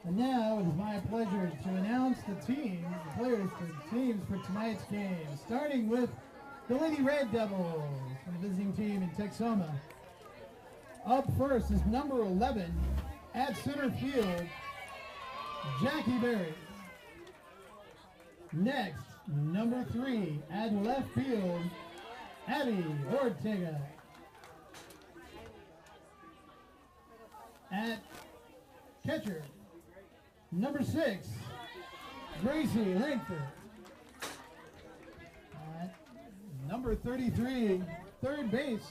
And now it is my pleasure to announce the players for the teams for tonight's game, starting with the Lady Red Devils, the visiting team in Texhoma. Up first is number 11 at center field, Jackie Berry. Next, number 3 at left field, Abby Ortega. At catcher, number 6, Gracie Langford. At number 33, third base,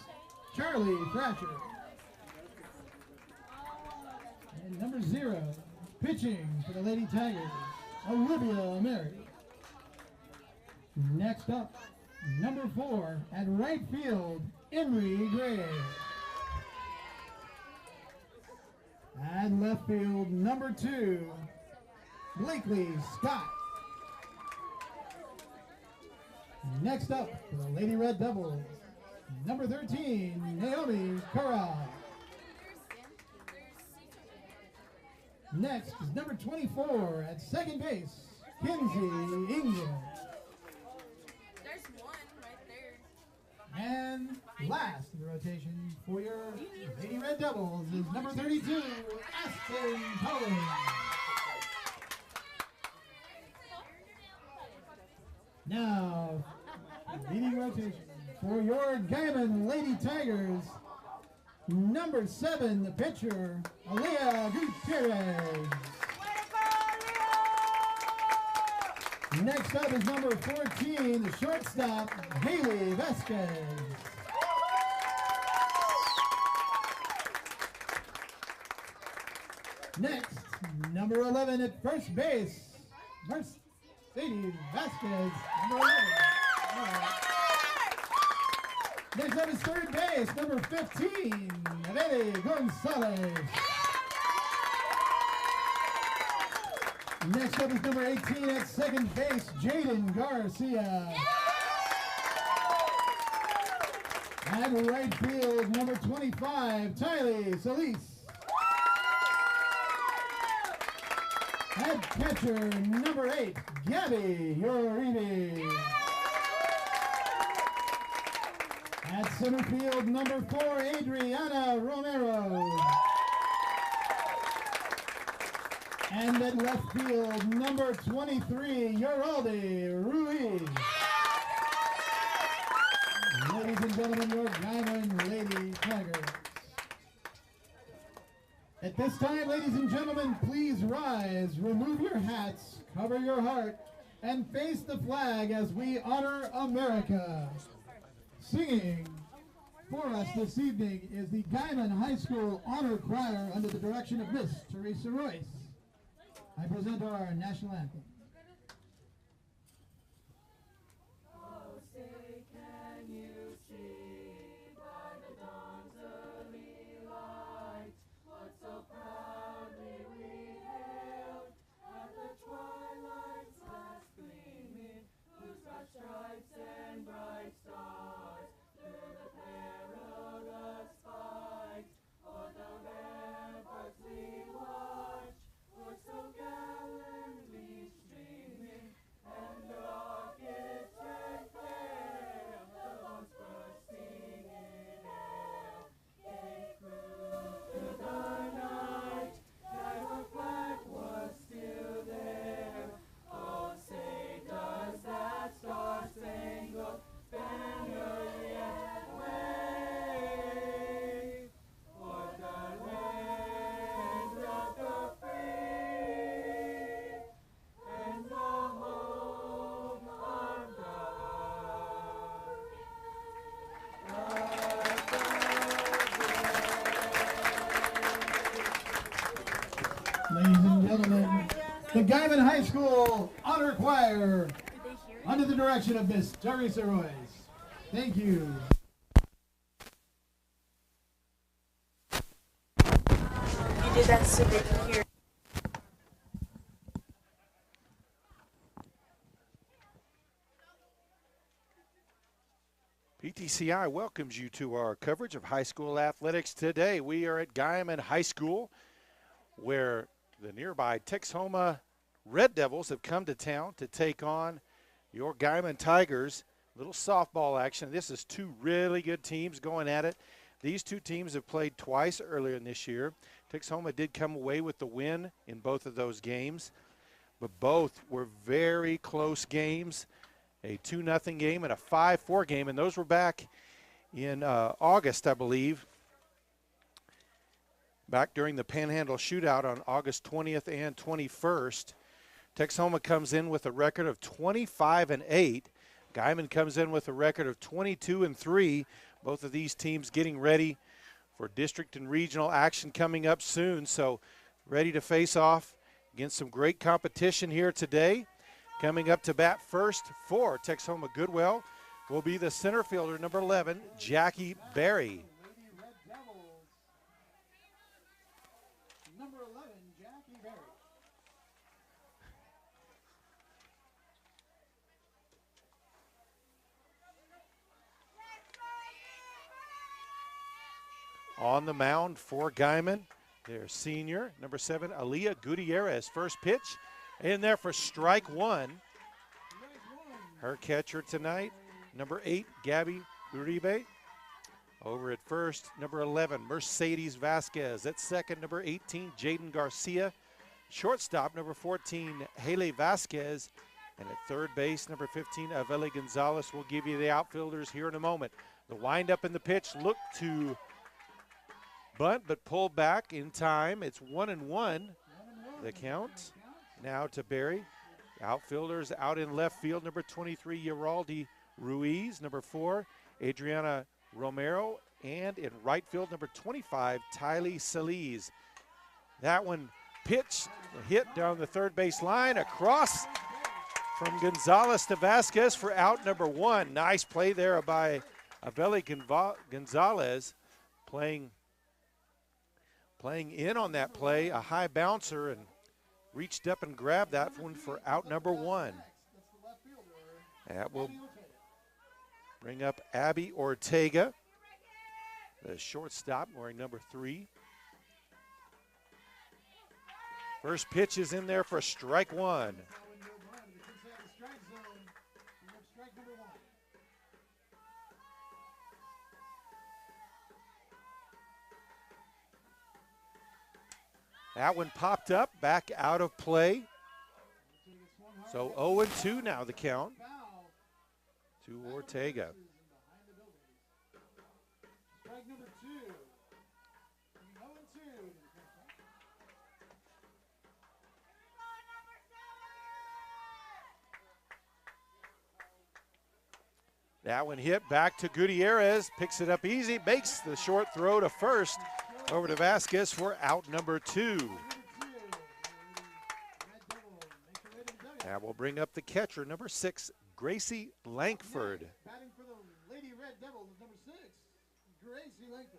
Charlie Thrasher. And number 0, pitching for the Lady Tigers, Olivia Mary. Next up, number 4 at right field, Emery Gray. At left field, number 2, Blakely Scott. Next up for the Lady Red Devils, number 13, Naomi Corral. Next is number 24 at second base, Kinsey Ingram. There's one right there. And last in the rotation for your Lady Red Devils is number 32, Aston Collins. Now, leading rotation for your Guymon Lady Tigers, number 7, the pitcher, Aaliyah Gutierrez. Next up is number 14, the shortstop, Haley Vasquez. Next, number 11 at first base, Mercedes Vasquez, number 11. Next up is third base, number 15, Abel Gonzalez. Next up is number 18 at second base, Jaden Garcia. At right field, number 25, Tylee Solis. At catcher, number 8, Gabby Uribe. At center field, number 4, Adriana Romero. And at left field, number 23, Yoraldi Ruiz. Ladies and gentlemen, your Guymon Lady Tigers. At this time, ladies and gentlemen, please rise, remove your hats, cover your heart, and face the flag as we honor America. Singing for us this evening is the Guymon High School Honor Choir under the direction of Miss Teresa Royce. I present our national anthem. Oh, say, can you see by the dawn's early light what so proudly we hailed at the twilight's last gleaming, whose broad stripes and bright stars through the perilous fight o'er the ramparts we watched were so gallantly streaming, and the rockets red flare, the bombs bursting in air, gave clue to the night that our flag was still there. Oh, say, does that star-spangled banner yet wave o'er the land of the free and the home of Ladies and gentlemen, the Guymon High School Honor Choir under the direction of Miss Teresa Royce. Thank you. You did that so they can hear. PTCI welcomes you to our coverage of high school athletics today. We are at Guymon High School, where The nearby Texhoma Red Devils have come to town to take on your Guymon Tigers. Little softball action. This is two really good teams going at it. These two teams have played twice earlier in this year. Texhoma did come away with the win in both of those games, but both were very close games. A 2-0 game and a 5-4 game, and those were back in August, I believe, back during the Panhandle Shootout on August 20th and 21st. Texhoma comes in with a record of 25-8. Guymon comes in with a record of 22-3. Both of these teams getting ready for district and regional action coming up soon, so ready to face off against some great competition here today. Coming up to bat first for Texhoma-Goodwell will be the center fielder, number 11, Jackie Berry. Lady Red Devils. Number 11, Jackie Berry. On the mound for Guymon, their senior, number 7, Aaliyah Gutierrez. First pitch in there for strike one. Her catcher tonight, number 8, Gabby Uribe. Over at first, number 11, Mercedes Vasquez. At second, number 18, Jaden Garcia. Shortstop, number 14, Haley Vasquez. And at third base, number 15, Aveli Gonzalez. Will give you the outfielders here in a moment. The windup in the pitch looked to bunt, but pulled back in time. It's 1-1, the count. Now to Berry. Outfielders out in left field, number 23, Yeraldi Ruiz. Number 4, Adriana Romero. And in right field, number 25, Tylee Solis. That one pitched, hit down the third base line, across from Gonzalez to Vasquez for out number 1. Nice play there by Aveli Gonzalez, playing in on that play, a high bouncer, and reached up and grabbed that one for out number 1. That will bring up Abby Ortega, the shortstop, wearing number 3. First pitch is in there for strike one. That one popped up, back out of play. So 0-2 now the count to Ortega. Strike number 2. 0-2. That one hit back to Gutierrez, picks it up easy, makes the short throw to first. Over to Vasquez for out number 2. That will bring up the catcher, number 6, Gracie Lankford. Batting for the Lady Red Devils, number 6, Gracie Lankford.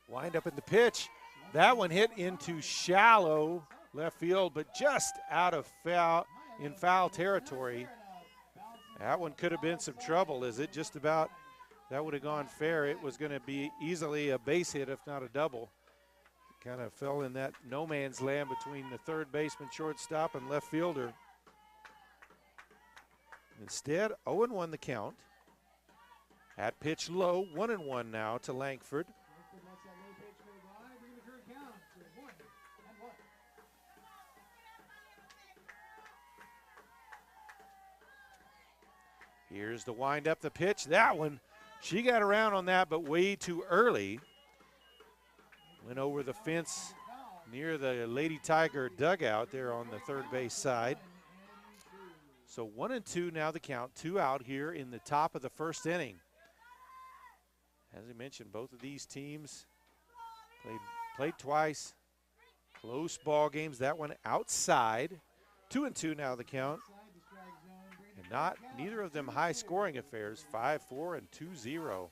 Wind up in the pitch. That one hit into shallow left field, but just out of foul territory. That one could have been some trouble. Is it just about, that would have gone fair. It was going to be easily a base hit, if not a double. Kind of fell in that no man's land between the third baseman, shortstop, and left fielder. Instead, 0-1 the count. At pitch low, 1-1 now to Lankford. Here's the wind up the pitch. That one, she got around on that, but way too early. Went over the fence near the Lady Tiger dugout there on the third base side. So 1-2 now the count, 2 out here in the top of the first inning. As I mentioned, both of these teams played twice. Close ball games. That one outside. 2-2 now the count. And neither of them high scoring affairs, 5-4 and 2-0.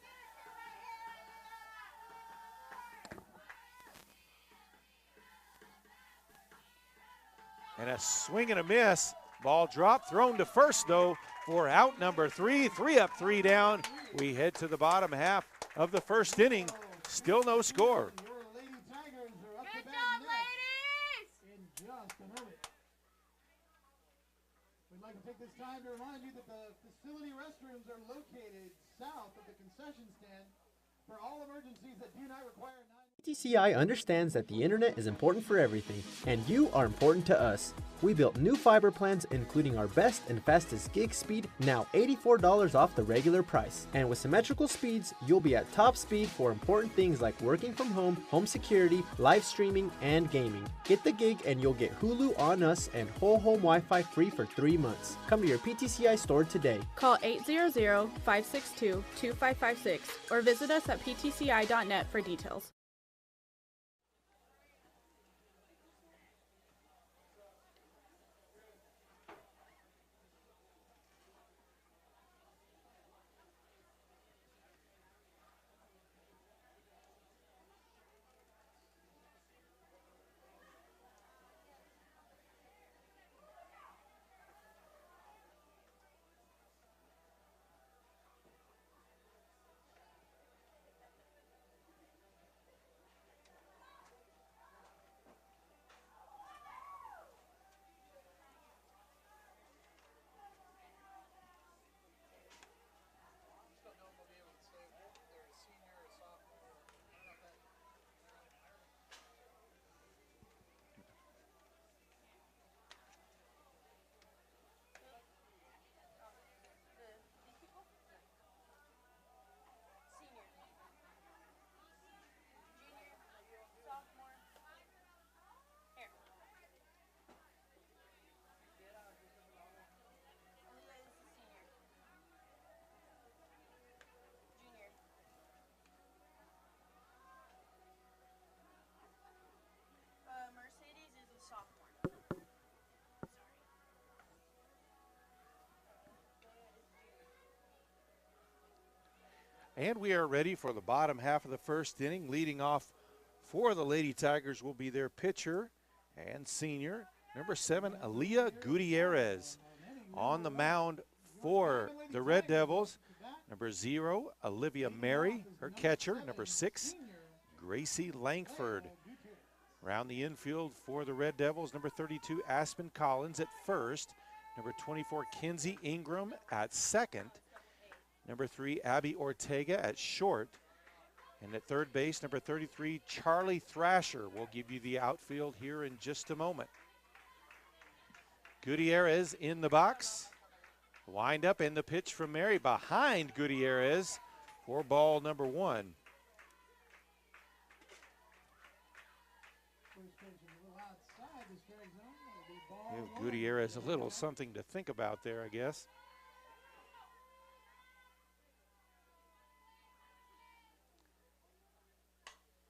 And a swing and a miss. Ball dropped, thrown to first, though, for out number 3. 3 up, 3 down. We head to the bottom half of the first inning. Still no score. Your Lady Tigers are up to Good bat job, next ladies! in just a moment. We'd like to take this time to remind you that the facility restrooms are located south of the concession stand for all emergencies that do not require PTCI understands that the internet is important for everything, and you are important to us. We built new fiber plans, including our best and fastest gig speed, now $84 off the regular price. And with symmetrical speeds, you'll be at top speed for important things like working from home, home security, live streaming, and gaming. Get the gig and you'll get Hulu on us and whole home Wi-Fi free for 3 months. Come to your PTCI store today. Call 800-562-2556 or visit us at ptci.net for details. Mercedes is a sophomore. And we are ready for the bottom half of the first inning. Leading off for the Lady Tigers will be their pitcher and senior, number 7, Aaliyah Gutierrez. On the mound for the Red Devils, number 0, Olivia Mary. Her catcher, number 6, Gracie Langford. Around the infield for the Red Devils, number 32, Aspen Collins at first. Number 24, Kinsey Ingram at second. Number 3, Abby Ortega at short. And at third base, number 33, Charlie Thrasher. Will give you the outfield here in just a moment. Gutierrez in the box. Wind up and the pitch from Mary behind Gutierrez for ball number 1. Give Gutierrez a little something to think about there, I guess.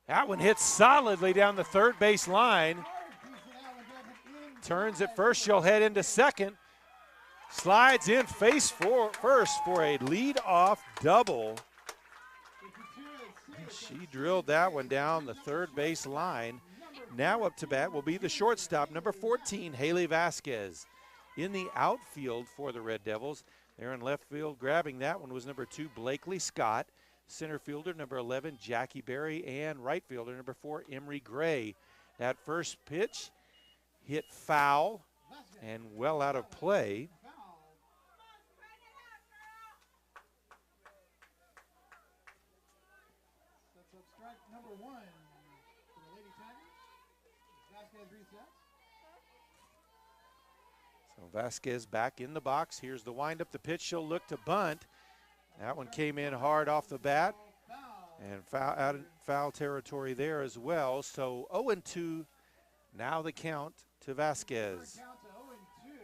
That one hits solidly down the third base line. Turns at first, she'll head into second. Slides in face first for a lead-off double. She drilled that one down the third base line. Now up to bat will be the shortstop, number 14, Haley Vasquez. In the outfield for the Red Devils, there in left field grabbing that one was number 2, Blakely Scott. Center fielder, number 11, Jackie Berry, and right fielder, number 4, Emery Gray. That first pitch hit foul and well out of play. That's up strike number 1 for the Lady Tigers. Vasquez resets. So Vasquez back in the box. Here's the windup. The pitch, she'll look to bunt. That one came in hard off the bat and out in foul territory there as well. So 0-2 now the count to Vasquez. Count to 0-2 as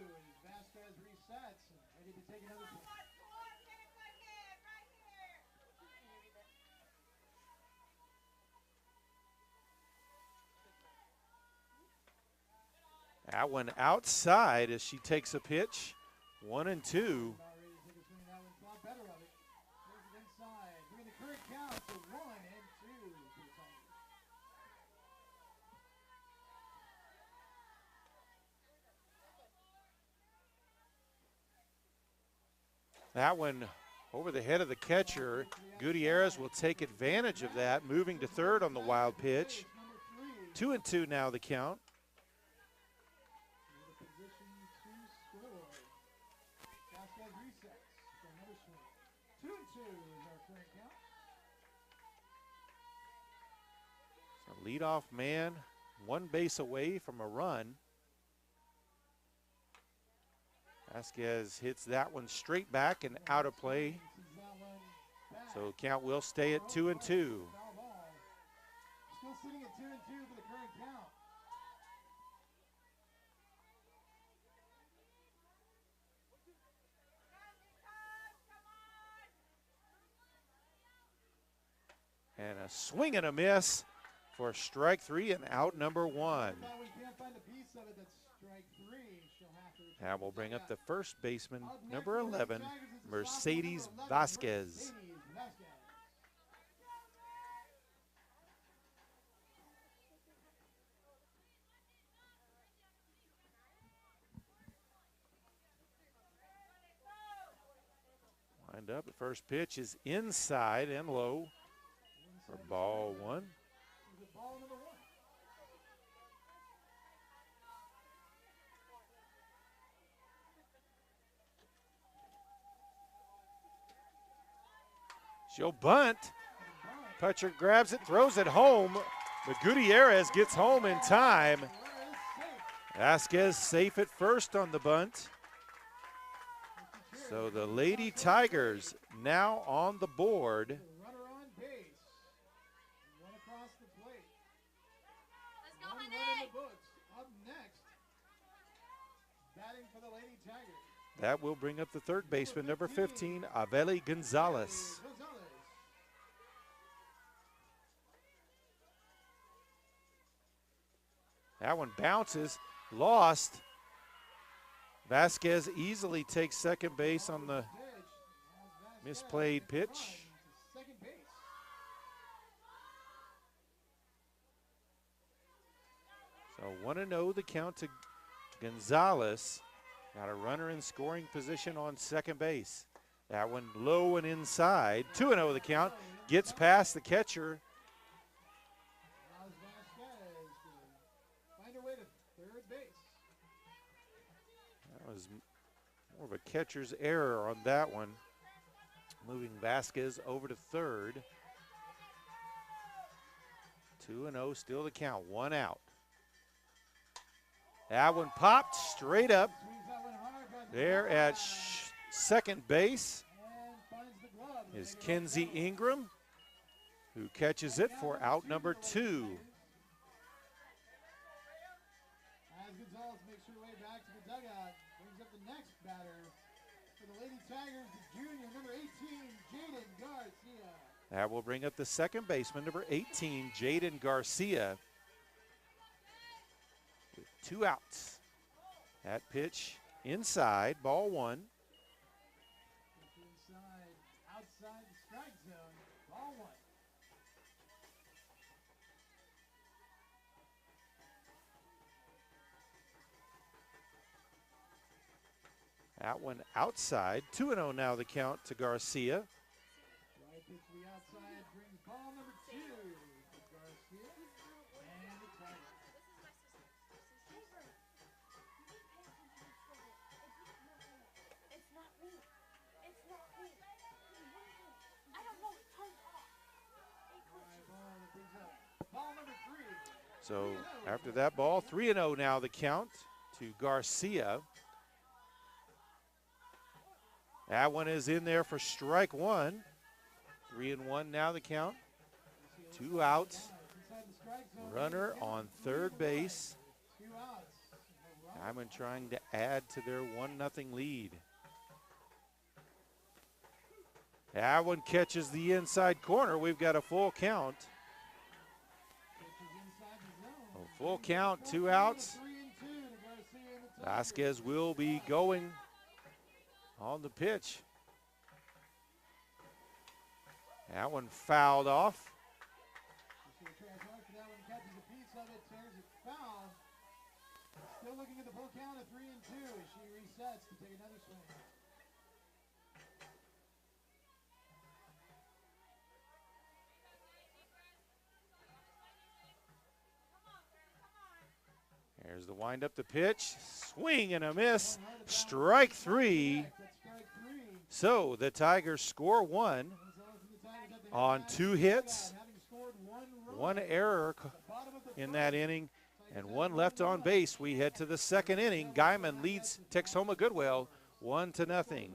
Vasquez resets and ready to take another pitch. That one outside as she takes a pitch. 1-2. That one over the head of the catcher. Gutierrez will take advantage of that, moving to third on the wild pitch. 2-2 now the count. So leadoff man, one base away from a run. Vasquez hits that one straight back and out of play. So count will stay at 2-2. Still sitting at 2-2 for the current count. And a swing and a miss for strike three and out number one. That will bring up the first baseman, number 11, Mercedes Vasquez. Wind up, the first pitch is inside and low for ball one. She'll bunt. Pitcher grabs it, throws it home, but Gutierrez gets home in time. Vasquez safe at first on the bunt. So the Lady Tigers now on the board. Runner on base. One across the plate. Let's go, One honey. run in the books. Up next, batting for the Lady Tigers. That will bring up the third baseman, number 15, Aveli Gonzalez. That one bounces, lost. Vasquez easily takes second base on the misplayed pitch. Second base. So 1-0 the count to Gonzalez. Got a runner in scoring position on second base. That one low and inside. 2-0 the count. Gets past the catcher. Allows Vasquez to find her way to third base. That was more of a catcher's error on that one. Moving Vasquez over to third. 2-0 still the count. One out. That one popped straight up there at second base is Kenzie Ingram, who catches it for out number 2. As Gonzalez makes her way back to the dugout, brings up the next batter for the Lady Tigers, the junior, number 18, Jaden Garcia. That will bring up the second baseman, number 18, Jaden Garcia. With 2 outs. That pitch inside, ball one. Inside, outside the strike zone, ball one. That one outside. 2-0 now the count to Garcia. Right pitch to the outside brings ball number 2 to Garcia and the Tigers. It's not me. It's not me. I don't know. Turn it off. Right, ball that brings up ball number 3. So after that ball, 3-0 now the count to Garcia. That one is in there for strike one. 3-1 now the count. 2 outs. Inside the strike zone. Runner on third base. 2 outs. Guymon trying to add to their 1-0 lead. That one catches the inside corner. We've got a full count. Pitches inside the zone. A full count, 2 outs. 3-2 to Garcia and the Tigers. Vasquez will be going on the pitch. That one fouled off. You see a trash mark for that one, catches a piece of it, tears it foul. Still looking at the full count of 3-2 as she resets to take another swing. There's the wind up the pitch. Swing and a miss. Strike three. So the Tigers score one on 2 hits, 1 error in that inning, and 1 left on base. We head to the 2nd inning. Guymon leads Texhoma-Goodwell 1-0.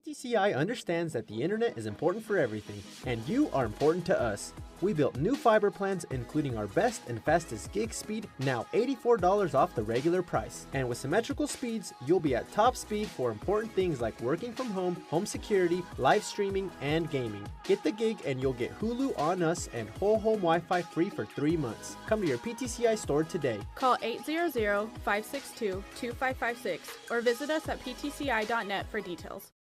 PTCI understands that the internet is important for everything, and you are important to us. We built new fiber plans including our best and fastest gig speed, now $84 off the regular price. And with symmetrical speeds, you'll be at top speed for important things like working from home, home security, live streaming, and gaming. Get the gig and you'll get Hulu on us and whole home Wi-Fi free for 3 months. Come to your PTCI store today. Call 800-562-2556 or visit us at ptci.net for details.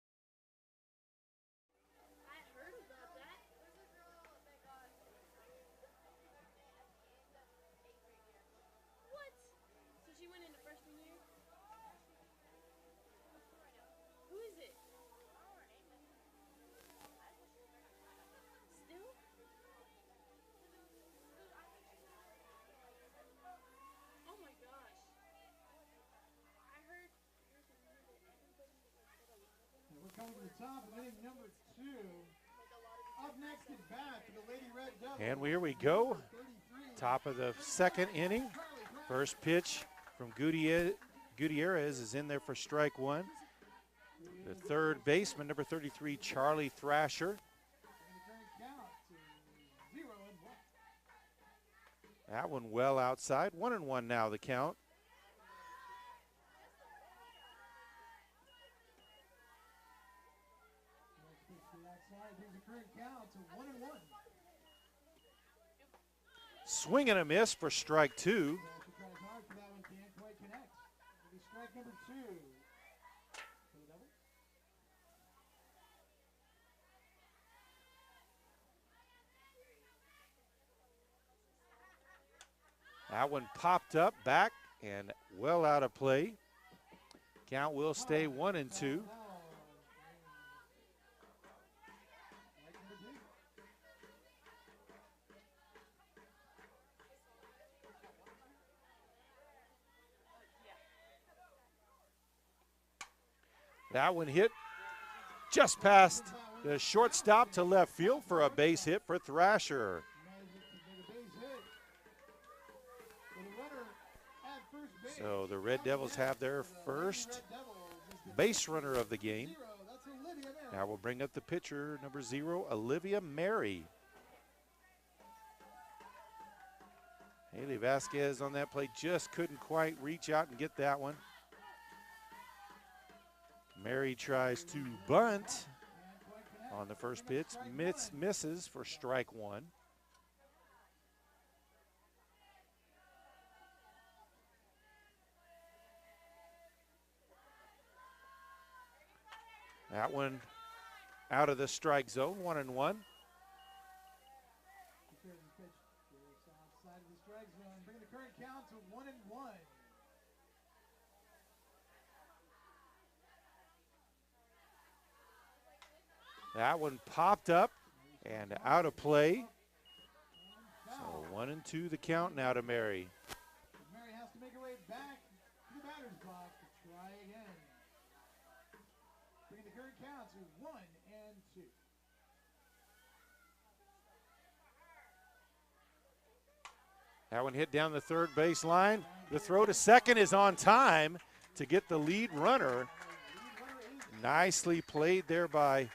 Coming to the top of inning number 2. Up next at bat for the Lady Red Devils. And here we go. Top of the 2nd inning. First pitch from Gutierrez is in there for strike 1. The 3rd baseman, number 33, Charlie Thrasher. That one well outside. 1-1 now the count. Swing and a miss for strike 2. That one popped up, back, and well out of play. Count will stay 1-2. That one hit just past the shortstop to left field for a base hit for Thrasher. So the Red Devils have their first base runner of the game. Now we'll bring up the pitcher, number 0, Olivia Mary. Haley Vasquez on that play just couldn't quite reach out and get that one. Mary tries to bunt on the first pitch, misses for strike 1. That one out of the strike zone, 1-1. Bringing the current count to 1-1. That one popped up and out of play. So 1-2 the count now to Mary. Mary has to make her way back to the batter's box to try again. Bringing the current count to 1-2. That one hit down the 3rd base line. The throw to second is on time to get the lead runner. Nicely played there by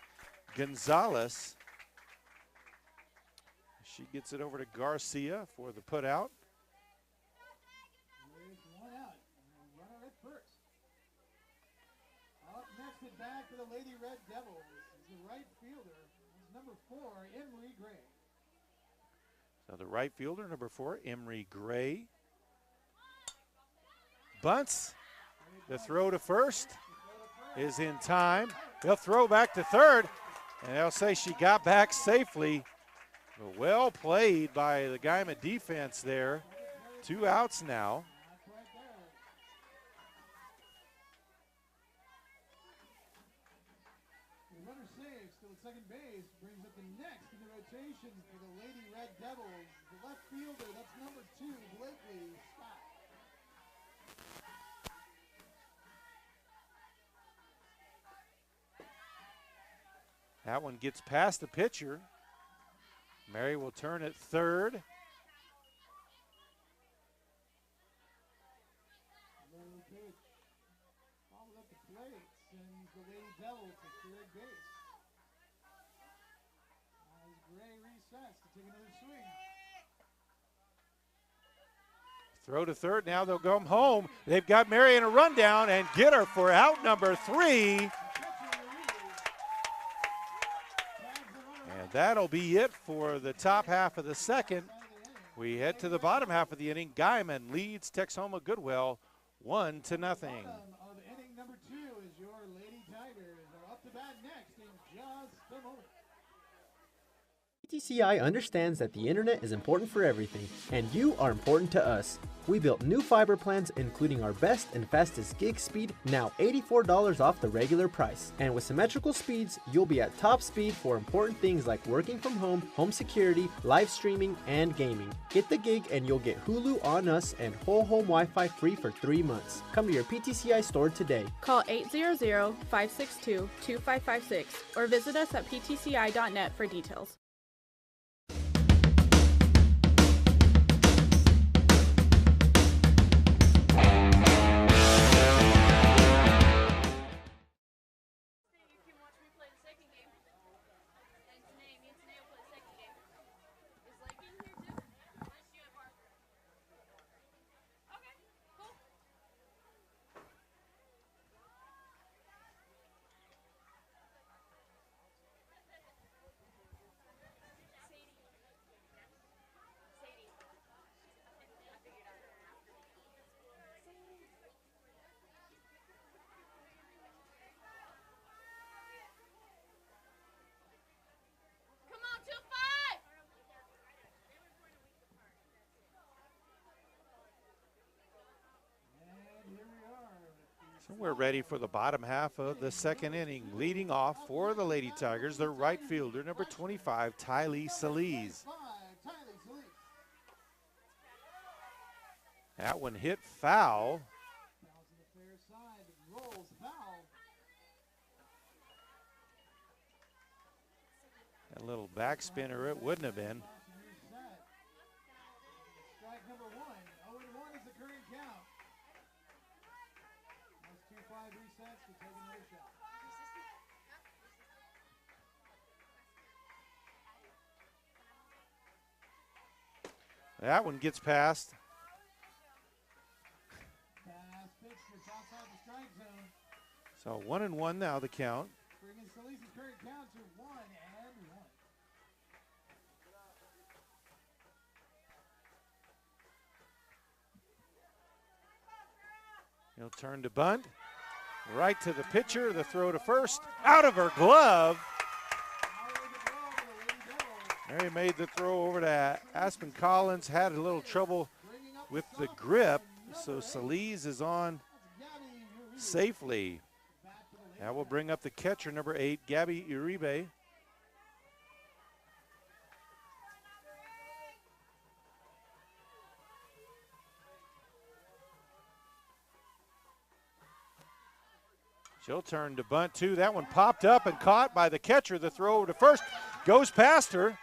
Gonzalez. She gets it over to Garcia for the put out. One out. Runner at first. Up next at bat for the Lady Red Devils is the right fielder. It's number 4, Emery Gray. So the right fielder, number 4, Emery Gray. Bunts. The throw to first is in time. They'll throw back to third, and they'll say she got back safely. Well played by the Guymon defense there. 2 outs now. formation for the Lady Red Devils. The left fielder, that's number 2, Blakely Scott. That one gets past the pitcher. Mary will turn at third. Low pitch. Followed up the plate. Sends the Lady Devils to third base. As Gray resets to take another swing. Throw to third. Now they'll go home. They've got Mary in a rundown and get her for out number 3. And that'll be it for the top half of the second. We head to the bottom half of the inning. Guymon leads Texhoma-Goodwell 1-0. Bottom of inning number 2 is your Lady Tigers. Are up to bat next in just a moment. PTCI understands that the internet is important for everything, and you are important to us. We built new fiber plans including our best and fastest gig speed, now $84 off the regular price. And with symmetrical speeds, you'll be at top speed for important things like working from home, home security, live streaming, and gaming. Get the gig and you'll get Hulu on us and whole home Wi-Fi free for 3 months. Come to your PTCI store today. Call 800-562-2556 or visit us at ptci.net for details. So we're ready for the bottom half of the second inning. Leading off for the Lady Tigers, their right fielder, number 25, Tylee Salise. That one hit foul. That little back spinner, it wouldn't have been. Strike number 1. 0-1 is the current count. That's 2-5 resets to take another shot. That one gets past. Pass pitch that's outside the strike zone. So 1-1 now the count. Bringing Salise's current count to 1-1. He'll turn to bunt. Right to the pitcher. The throw to first. Out of her glove. Mary made the throw over to Aspen Collins. Had a little trouble with the grip. So Salise is on safely. That will bring up the catcher, number 8, Gabby Uribe. She'll turn to bunt too. That one popped up and caught by the catcher. The throw over to first goes past her.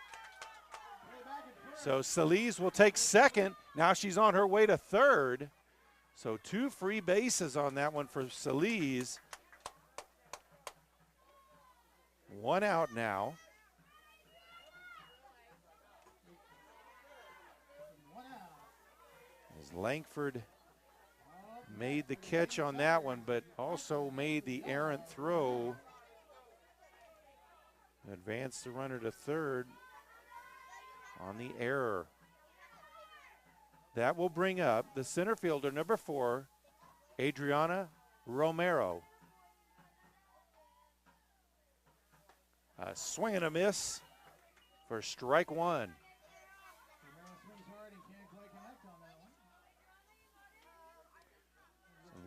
So Salise will take second. Now she's on her way to third. So 2 free bases on that one for Salise. 1 out now. As Langford made the catch on that one, but also made the errant throw. Advanced the runner to third on the error. That will bring up the center fielder, number 4, Adriana Romero. A swing and a miss for strike 1.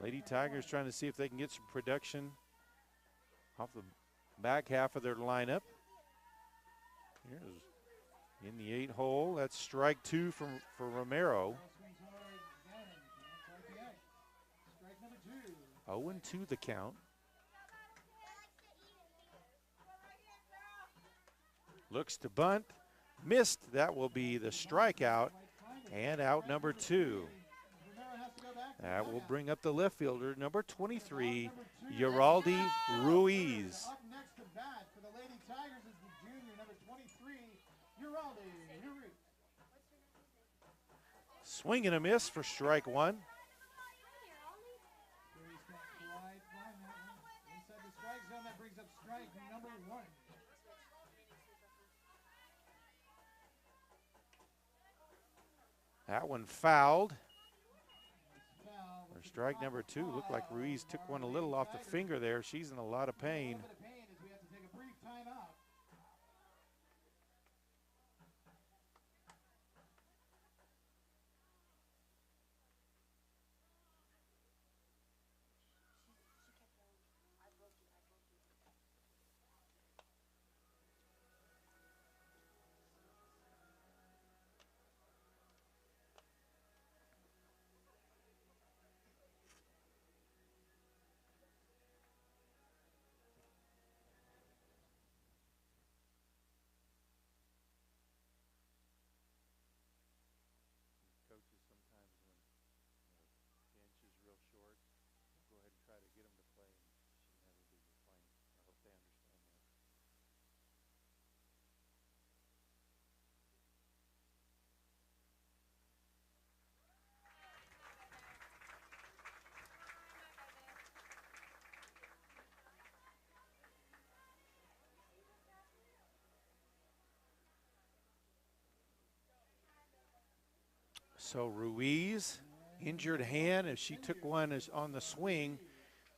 Lady Tigers trying to see if they can get some production off the back half of their lineup. Here's in the 8-hole. That's strike 2 for Romero. 0-2 the count. Looks to bunt, missed. That will be the strikeout, and out number 2. That will bring up the left fielder, number 23, Yeraldi Ruiz. Up next to bat for the Lady Tigers is the junior, number 23, Yeraldi Ruiz. Swing and a miss for strike 1. Inside the strike zone, that brings up strike number 1. That one fouled. For strike number 2, looked like Ruiz took one a little off the finger there. She's in a lot of pain. So Ruiz, injured hand, as she took one on the swing,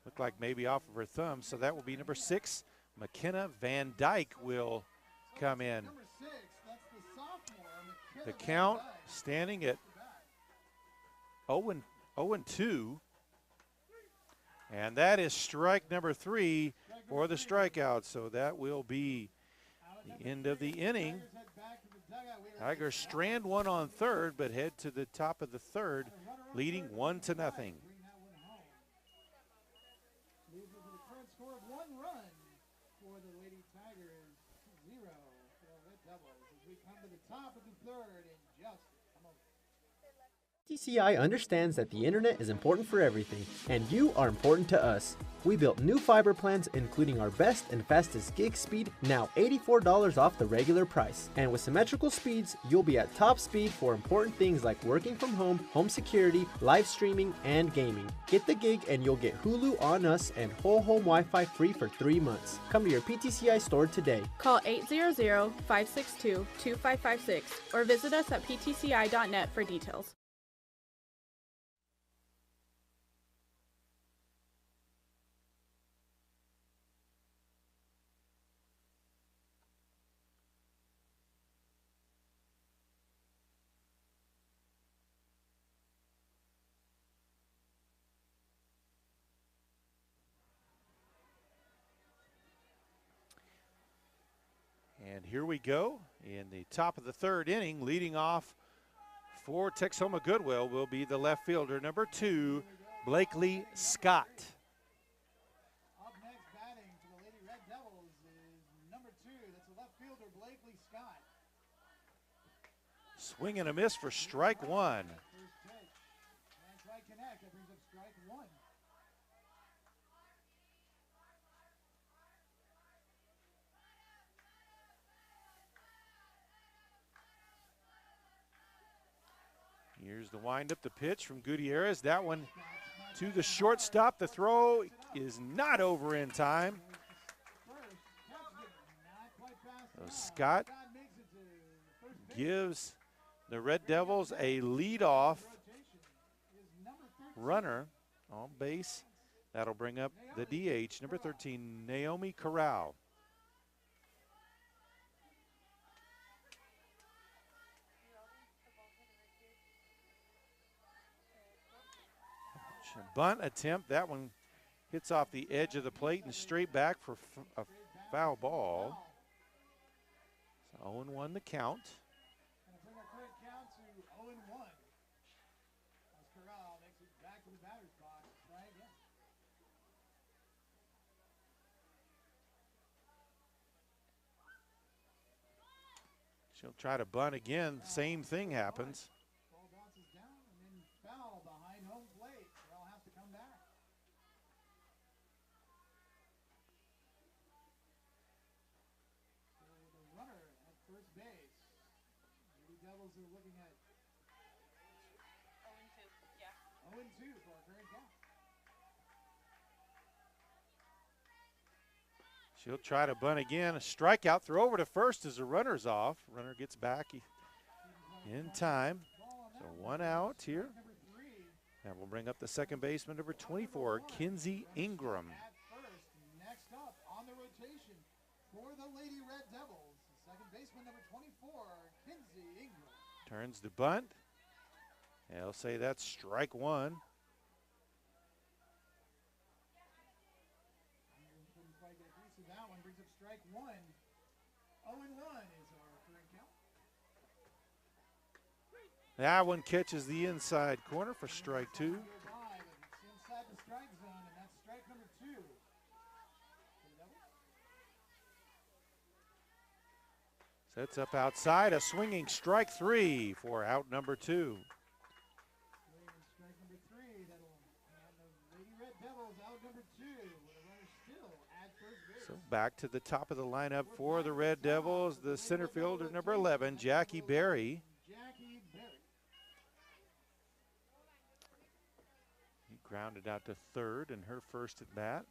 looked like maybe off of her thumb. So that will be number 6, McKenna Van Dyke will come in. Number 6, that's the sophomore, McKenna The Van count Dyke. standing at 0-2. And that is strike number 3 for the strikeout. So that will be the end of the inning. Tigers strand one on third, but head to the top of the third, leading 1-0. Leads it to the current score of 1 run for the Lady Tigers, 0 for the Red Devils. As we come to the top of the third in just a moment. PTCI understands that the internet is important for everything, and you are important to us. We built new fiber plans including our best and fastest gig speed, now $84 off the regular price. And with symmetrical speeds, you'll be at top speed for important things like working from home, home security, live streaming, and gaming. Get the gig and you'll get Hulu on us and whole home Wi-Fi free for 3 months. Come to your PTCI store today. Call 800-562-2556 or visit us at ptci.net for details. And here we go in the top of the third inning. Leading off for Texhoma-Goodwell will be the left fielder, number 2, Blakely Scott. Up next batting for the Lady Red Devils is number 2. That's the left fielder, Blakely Scott. Swing and a miss for strike 1. First pitch. And try connect. That brings up strike 1. Here's the windup, the pitch from Gutierrez. That one to the shortstop. The throw is not over in time. So Scott gives the Red Devils a leadoff runner on base. That'll bring up the DH, number 13, Naomi Corral. Bunt attempt, that one hits off the edge of the plate and straight back for a foul ball. So 0-1 the count. current count to 0-1. As Corral makes it back to the batter's box. Try again. She'll try to bunt again. Same thing happens. Ball bounces down and then foul behind home plate. Corral has to come back. So with a runner at first base. Lady Devils are looking at 0-2. Yeah. 0-2 for our current count. She'll try to bunt again. A strikeout. Throw over to first as the runner's off. Runner gets back in time. So 1 out here. Number 3. And we'll bring up the second baseman, number 24, Kinsey Ingram. At first, next up on the rotation for the Lady Red Devils, second baseman number 24, Kinsey Ingram. Turns to bunt. They'll say that's strike one. Couldn't quite get a piece of that one. Brings up strike one. 0-1 is our current count. That one catches the inside corner for strike two. Go by, but it's inside the strike zone, and that's strike number 2. For the Devils. Sets up outside, a swinging strike 3 for out number 2. Swing and strike number 3. That'll hand the Lady Red Devils out number 2 with a runner still at first base. So back to the top of the lineup for the Red Devils, the center fielder number 11, Jackie Berry. Jackie Berry. He grounded out to third in her first at bat.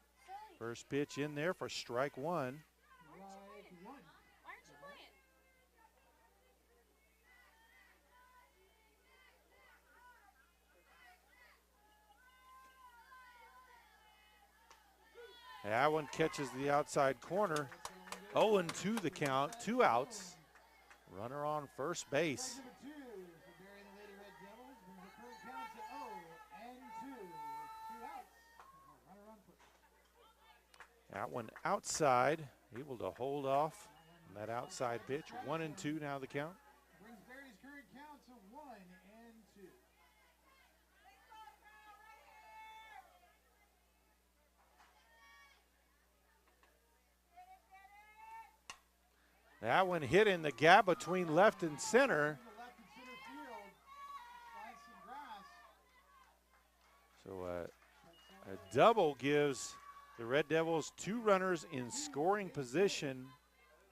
First pitch in there for strike 1. Strike 1. Why aren't you playing? That one catches the outside corner. 0-2 the count, 2 outs. Runner on first base. Strike number 2 for Berry and the Lady Red Devils. Brings the current count to 0-2 with 2 outs. Runner on first. That one outside, able to hold off on that outside pitch. 1-2 now the count. Brings Berry's current count to 1-2. That one hit in the gap between left and center. To the left and center field. Finds some grass. So a double gives the Red Devils 2 runners in scoring position.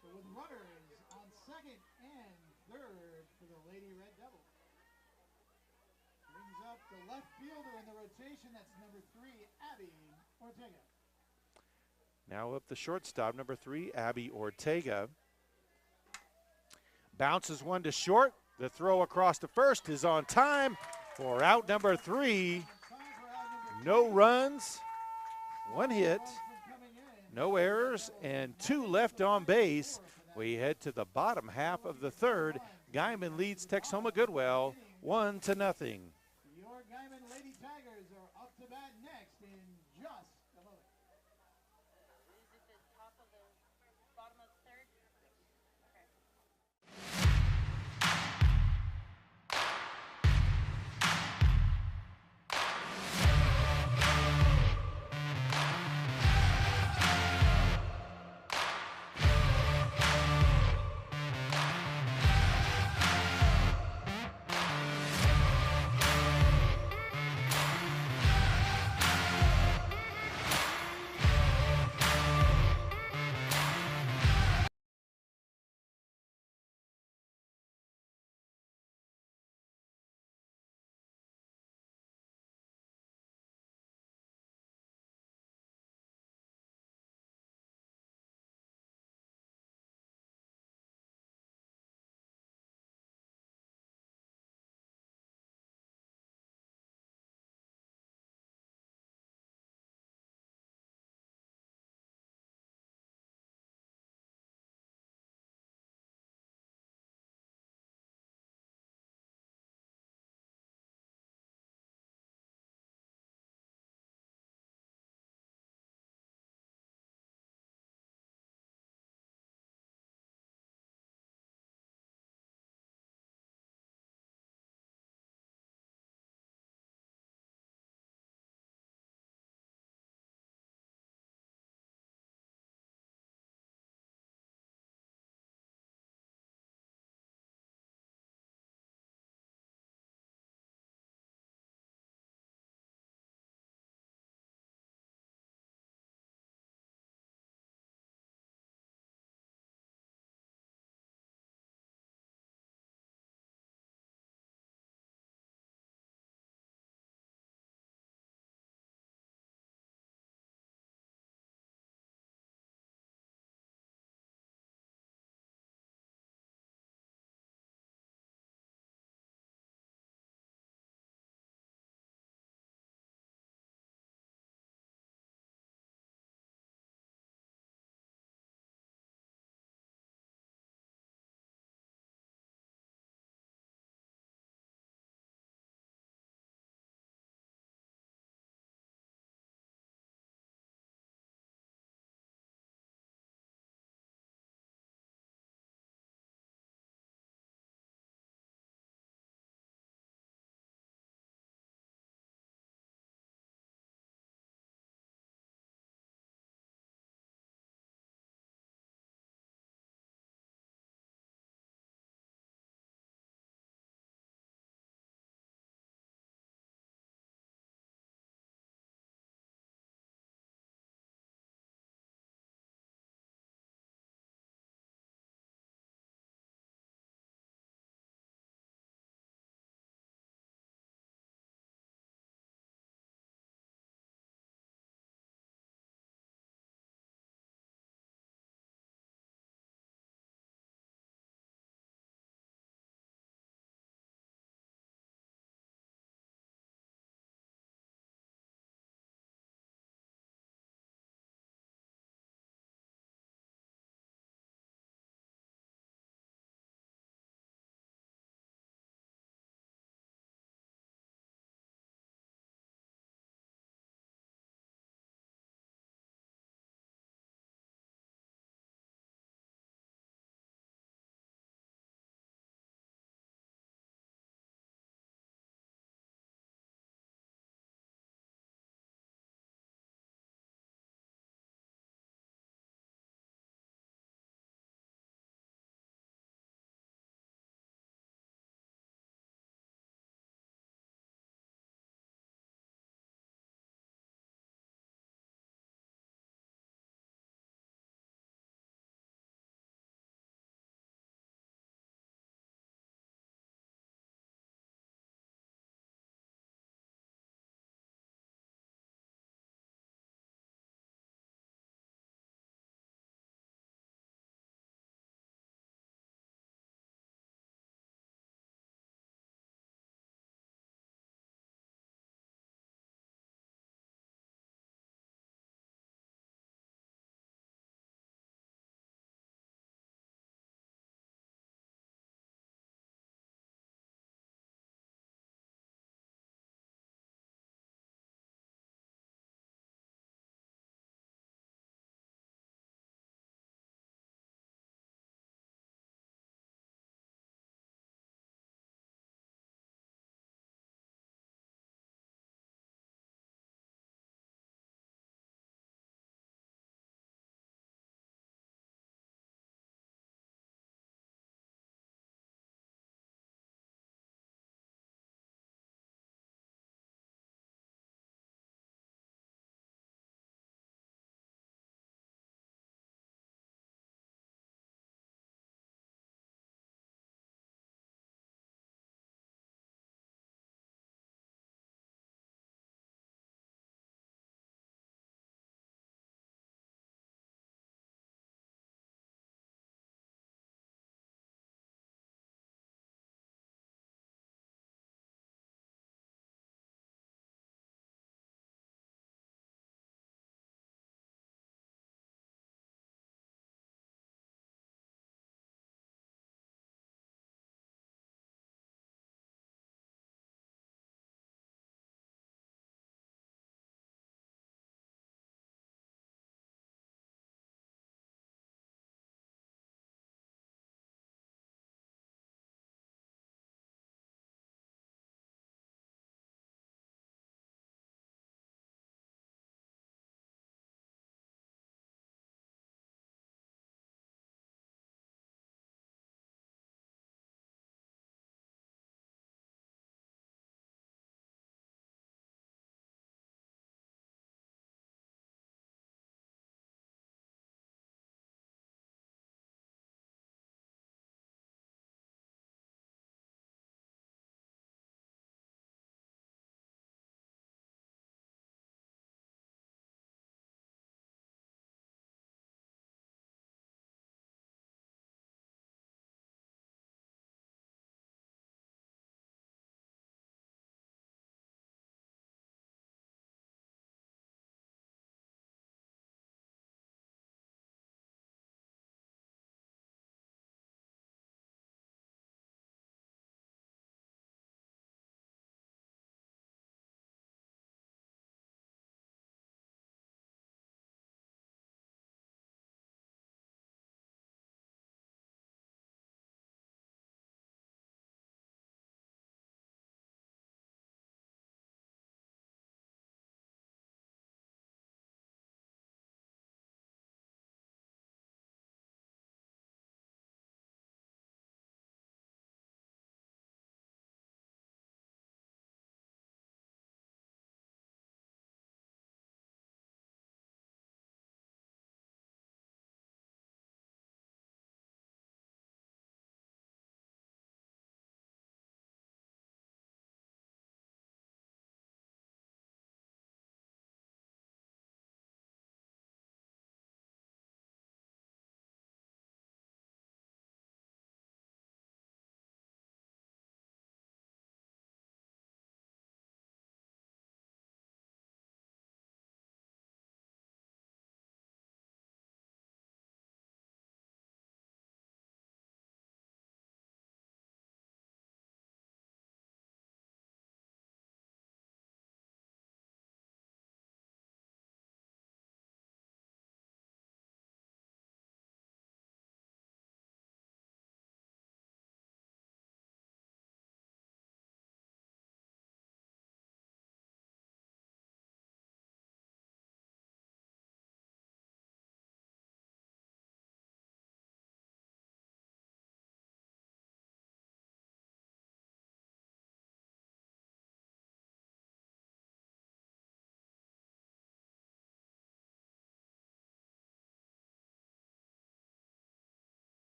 So with runners on second and third for the Lady Red Devils. Brings up the left fielder in the rotation. That's number 3, Abby Ortega. Now up the shortstop, number 3, Abby Ortega. Bounces one to short. The throw across to first is on time for out number 3. Time for out number No runs, 1 hit, from coming in. no errors, and 2 left on base. We head to the bottom half of the third. Guymon leads Texhoma-Goodwell 1-0. Your Guymon Lady Tigers